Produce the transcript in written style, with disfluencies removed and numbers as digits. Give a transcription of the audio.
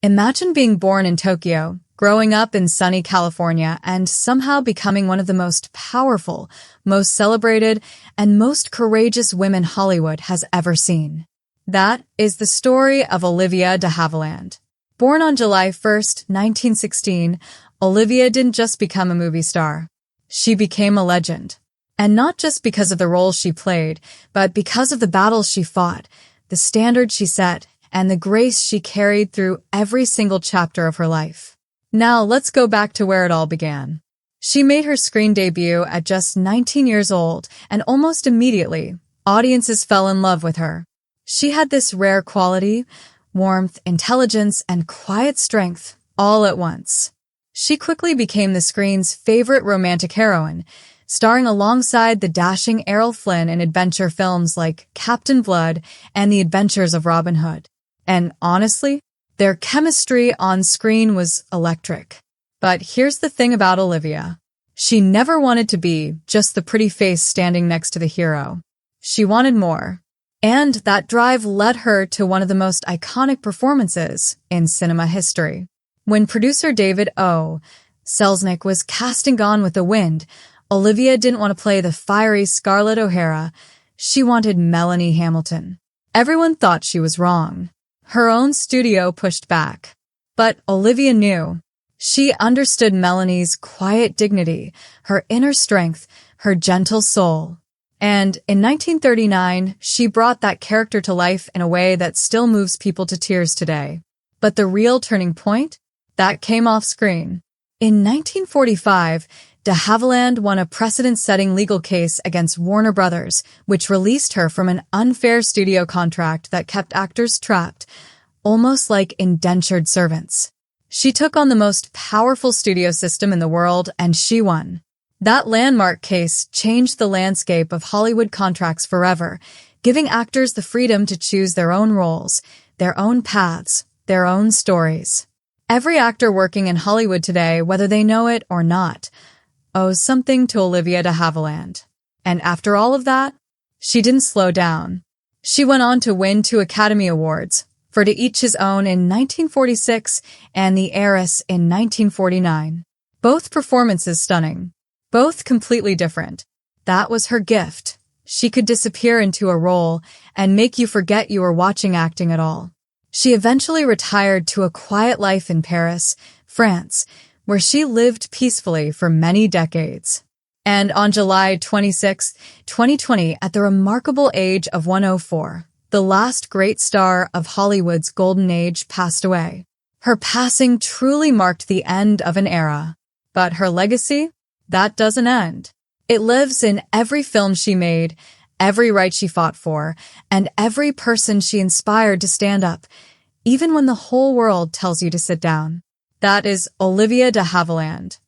Imagine being born in Tokyo, growing up in sunny California, and somehow becoming one of the most powerful, most celebrated, and most courageous women Hollywood has ever seen. That is the story of Olivia de Havilland. Born on July 1st, 1916, Olivia didn't just become a movie star. She became a legend. And not just because of the roles she played, but because of the battles she fought, the standards she set, and the grace she carried through every single chapter of her life. Now let's go back to where it all began. She made her screen debut at just 19 years old, and almost immediately, audiences fell in love with her. She had this rare quality, warmth, intelligence, and quiet strength all at once. She quickly became the screen's favorite romantic heroine, starring alongside the dashing Errol Flynn in adventure films like Captain Blood and The Adventures of Robin Hood. And honestly, their chemistry on screen was electric. But here's the thing about Olivia. She never wanted to be just the pretty face standing next to the hero. She wanted more. And that drive led her to one of the most iconic performances in cinema history. When producer David O. Selznick was casting Gone with the Wind, Olivia didn't want to play the fiery Scarlett O'Hara. She wanted Melanie Hamilton. Everyone thought she was wrong. Her own studio pushed back. But Olivia knew. She understood Melanie's quiet dignity, her inner strength, her gentle soul. And in 1939, she brought that character to life in a way that still moves people to tears today. But the real turning point? That came off screen. In 1945, de Havilland won a precedent-setting legal case against Warner Brothers, which released her from an unfair studio contract that kept actors trapped, almost like indentured servants. She took on the most powerful studio system in the world, and she won. That landmark case changed the landscape of Hollywood contracts forever, giving actors the freedom to choose their own roles, their own paths, their own stories. Every actor working in Hollywood today, whether they know it or not, owes something to Olivia de Havilland. And after all of that, she didn't slow down. She went on to win 2 Academy Awards, for To Each His Own in 1946 and The Heiress in 1949. Both performances stunning. Both completely different. That was her gift. She could disappear into a role and make you forget you were watching acting at all. She eventually retired to a quiet life in Paris, France, where she lived peacefully for many decades. And on July 26, 2020, at the remarkable age of 104, the last great star of Hollywood's golden age passed away. Her passing truly marked the end of an era. But her legacy? That doesn't end. It lives in every film she made, every right she fought for, and every person she inspired to stand up, even when the whole world tells you to sit down. That is Olivia de Havilland.